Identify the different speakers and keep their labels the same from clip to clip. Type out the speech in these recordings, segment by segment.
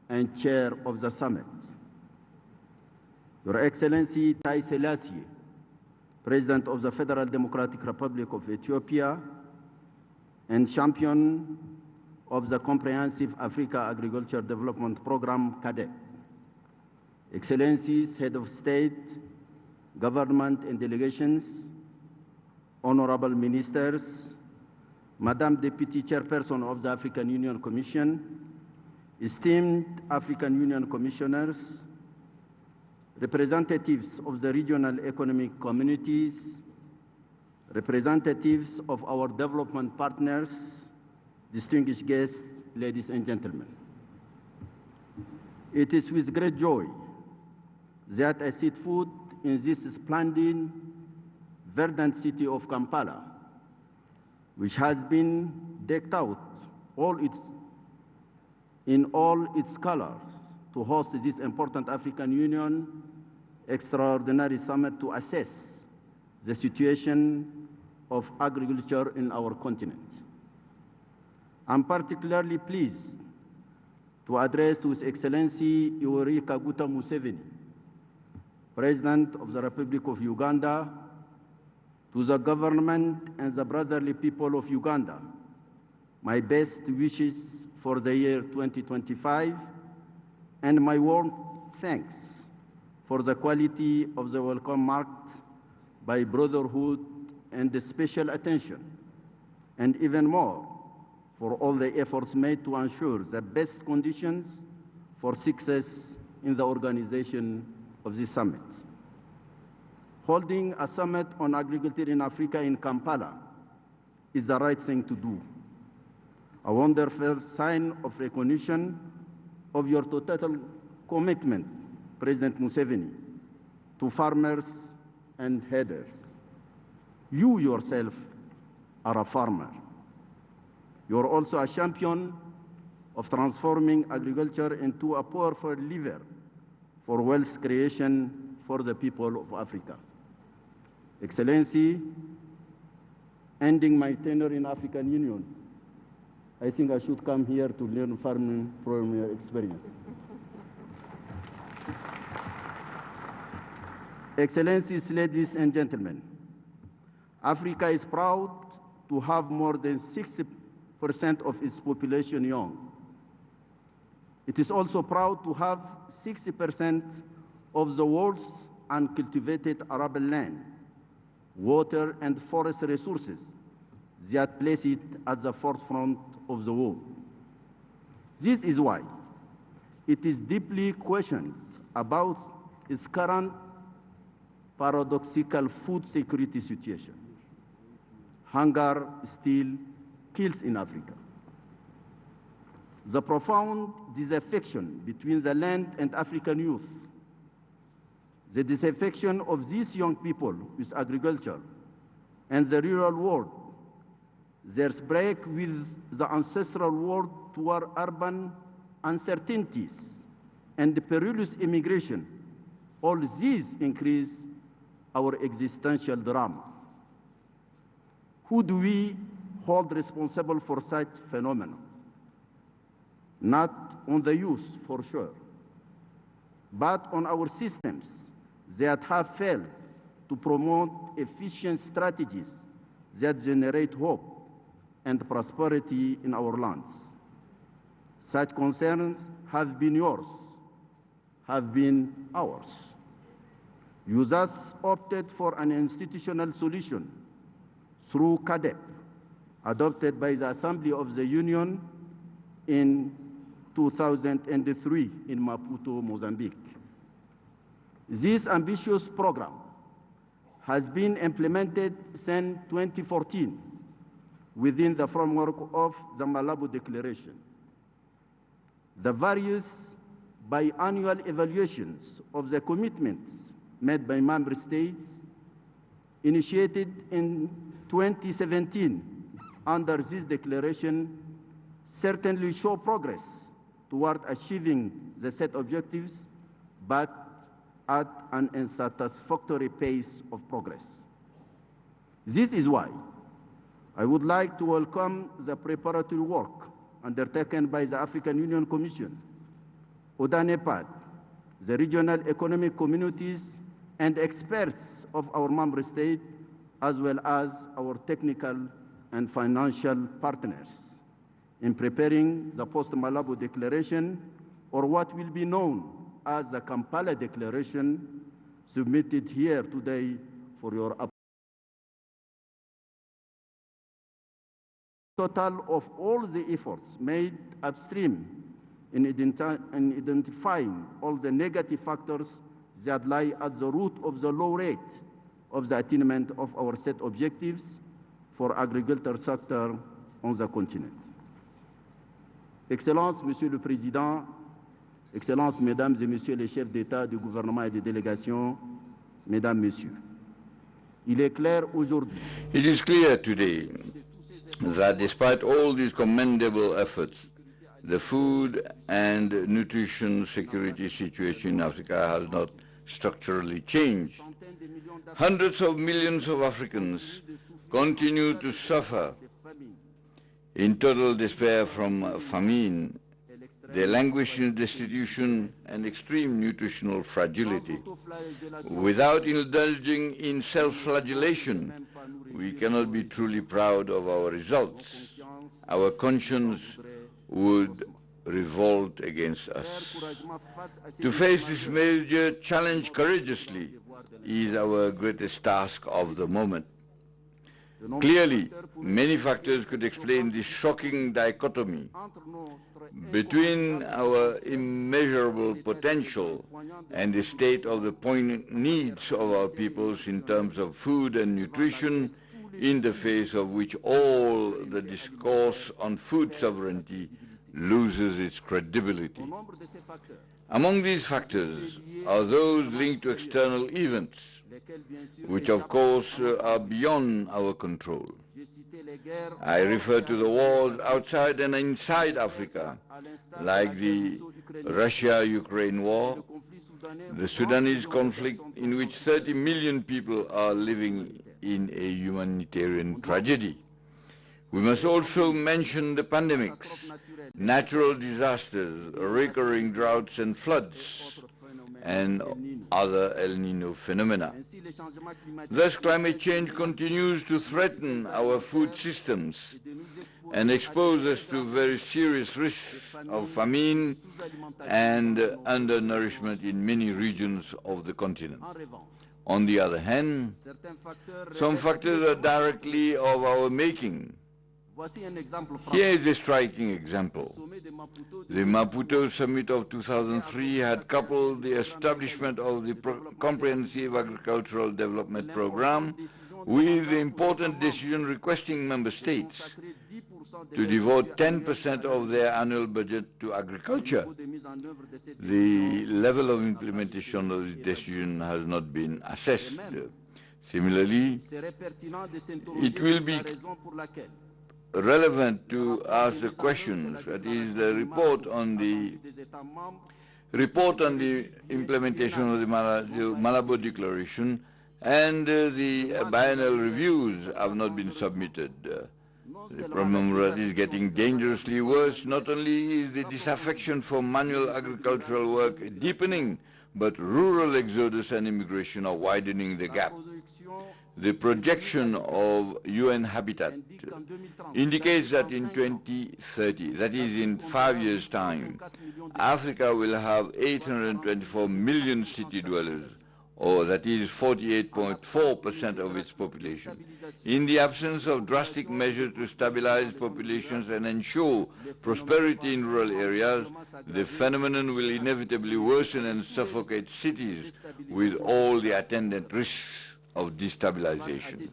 Speaker 1: and Chair of the Summit, Your Excellency Tai Selassie, President of the Federal Democratic Republic of Ethiopia and champion of the Comprehensive Africa Agriculture Development Program, Caadp, Excellencies, Head of State, Government and Delegations, Honorable Ministers, Madam Deputy Chairperson of the African Union Commission, esteemed African Union Commissioners, representatives of the regional economic communities, representatives of our development partners, distinguished guests, ladies and gentlemen. It is with great joy that I set foot in this splendid, verdant city of Kampala, which has been decked out in all its colors to host this important African Union extraordinary summit to assess the situation of agriculture in our continent. I'm particularly pleased to address to His Excellency Yoweri Kaguta Museveni, President of the Republic of Uganda, to the government and the brotherly people of Uganda, my best wishes for the year 2025, and my warm thanks for the quality of the welcome marked by brotherhood and the special attention, and even more for all the efforts made to ensure the best conditions for success in the organization of this summit. Holding a summit on agriculture in Africa in Kampala is the right thing to do, a wonderful sign of recognition of your total commitment, President Museveni, to farmers and headers. You yourself are a farmer. You're also a champion of transforming agriculture into a powerful lever for wealth creation for the people of Africa. Excellency, ending my tenure in African Union, I think I should come here to learn farming from your experience. Excellencies, ladies and gentlemen, Africa is proud to have more than 60% of its population young. It is also proud to have 60% of the world's uncultivated arable land, water and forest resources that place it at the forefront of the world. This is why it is deeply questioned about its current paradoxical food security situation. Hunger still kills in Africa. The profound disaffection between the land and African youth, the disaffection of these young people with agriculture and the rural world, their break with the ancestral world toward urban uncertainties and perilous immigration, all these increase our existential drama. Who do we hold responsible for such phenomena? Not on the youth, for sure, but on our systems that have failed to promote efficient strategies that generate hope and prosperity in our lands. Such concerns have been yours, have been ours. You thus opted for an institutional solution through Caadp, adopted by the Assembly of the Union in 2003 in Maputo, Mozambique. This ambitious program has been implemented since 2014 within the framework of the Malabo Declaration. The various biannual evaluations of the commitments made by member states, initiated in 2017 under this declaration, certainly show progress toward achieving the set objectives, but at an unsatisfactory pace of progress. This is why I would like to welcome the preparatory work undertaken by the African Union Commission ODA-NEPAD, the regional economic communities, and experts of our member state, as well as our technical and financial partners in preparing the post-Malabo Declaration, or what will be known as the Kampala Declaration, submitted here today for your approval. Total of all the efforts made upstream in identifying all the negative factors that lie at the root of the low rate of the attainment of our set objectives for agriculture sector on the continent. Excellences, Monsieur le Président, Excellences, Mesdames et Messieurs les chefs d'État, de gouvernement et de délégation, Mesdames, Messieurs, il est clair aujourd'hui.
Speaker 2: It is clear today that despite all these commendable efforts, the food and nutrition security situation in Africa has not structurally changed. Hundreds of millions of Africans continue to suffer in total despair from famine. They languish in destitution and extreme nutritional fragility. Without indulging in self-flagellation, we cannot be truly proud of our results. Our conscience would revolt against us. To face this major challenge courageously is our greatest task of the moment. Clearly, many factors could explain this shocking dichotomy between our immeasurable potential and the state of the poignant needs of our peoples in terms of food and nutrition, in the face of which all the discourse on food sovereignty loses its credibility. Among these factors are those linked to external events, which of course are beyond our control. I refer to the wars outside and inside Africa, like the Russia-Ukraine war, the Sudanese conflict in which 30 million people are living in a humanitarian tragedy. We must also mention the pandemics, natural disasters, recurring droughts and floods, and other El Nino phenomena. Thus, climate change continues to threaten our food systems and expose us to very serious risks of famine and undernourishment in many regions of the continent. On the other hand, some factors are directly of our making. Here is a striking example. The Maputo Summit of 2003 had coupled the establishment of the Comprehensive Agricultural Development Program with the important decision requesting member states to devote 10% of their annual budget to agriculture. The level of implementation of the decision has not been assessed. Similarly, it will be relevant to ask the questions, that is the report on the implementation of the Malabo Declaration, and the biennial reviews have not been submitted. The problem is getting dangerously worse. Not only is the disaffection for manual agricultural work deepening, but rural exodus and immigration are widening the gap. The projection of UN Habitat indicates that in 2030, that is in 5 years' time, Africa will have 824 million city dwellers, or that is 48.4% of its population. In the absence of drastic measures to stabilize populations and ensure prosperity in rural areas, the phenomenon will inevitably worsen and suffocate cities with all the attendant risks of destabilization.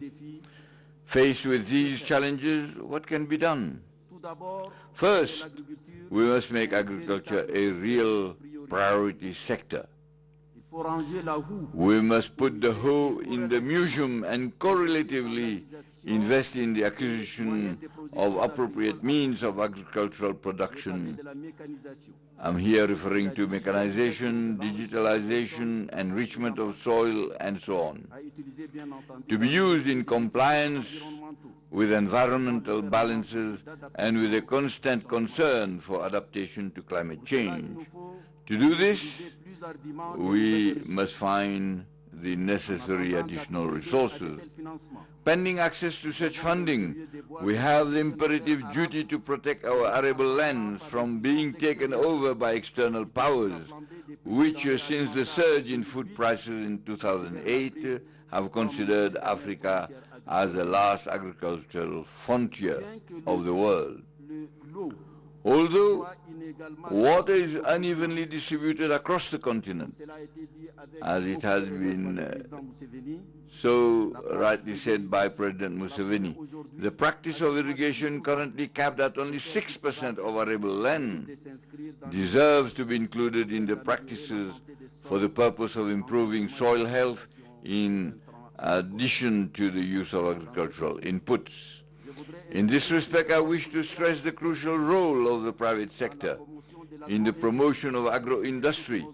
Speaker 2: Faced with these challenges, what can be done? First, we must make agriculture a real priority sector. We must put the hoe in the museum and correlatively invest in the acquisition of appropriate means of agricultural production. I'm here referring to mechanization, digitalization, enrichment of soil, and so on, to be used in compliance with environmental balances and with a constant concern for adaptation to climate change, To do this, we must find the necessary additional resources. Pending access to such funding, we have the imperative duty to protect our arable lands from being taken over by external powers, which since the surge in food prices in 2008 have considered Africa as the last agricultural frontier of the world. Although water is unevenly distributed across the continent, as it has been so rightly said by President Museveni, the practice of irrigation, currently capped at only 6% of arable land, deserves to be included in the practices for the purpose of improving soil health in addition to the use of agricultural inputs. In this respect, I wish to stress the crucial role of the private sector in the promotion of agro-industry,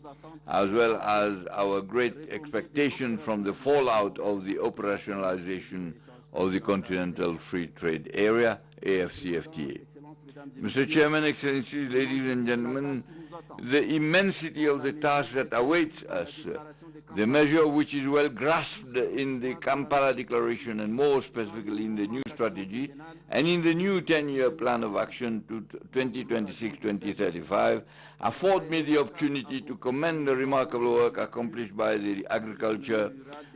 Speaker 2: as well as our great expectation from the fallout of the operationalization of the Continental Free Trade Area, AFCFTA. Mr. Chairman, Excellencies, ladies and gentlemen, the immensity of the task that awaits us, the measure of which is well grasped in the Kampala Declaration and more specifically in the new strategy and in the new 10-year plan of action to 2026-2035, afford me the opportunity to commend the remarkable work accomplished by the Agriculture,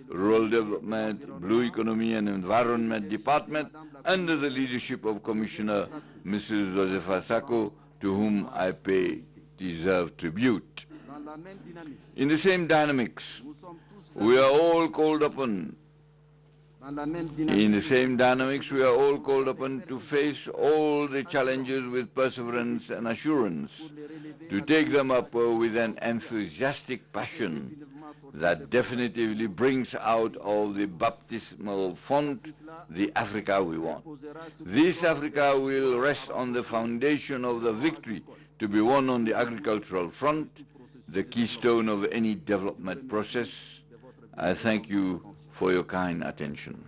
Speaker 2: Rural Development, Blue Economy and Environment Department under the leadership of Commissioner Mrs. Josepha Sako, to whom I pay deserved tribute. In the same dynamics, we are all called upon to face all the challenges with perseverance and assurance, to take them up with an enthusiastic passion that definitively brings out of the baptismal font the Africa we want. This Africa will rest on the foundation of the victory to be won on the agricultural front, the keystone of any development process. I thank you for your kind attention.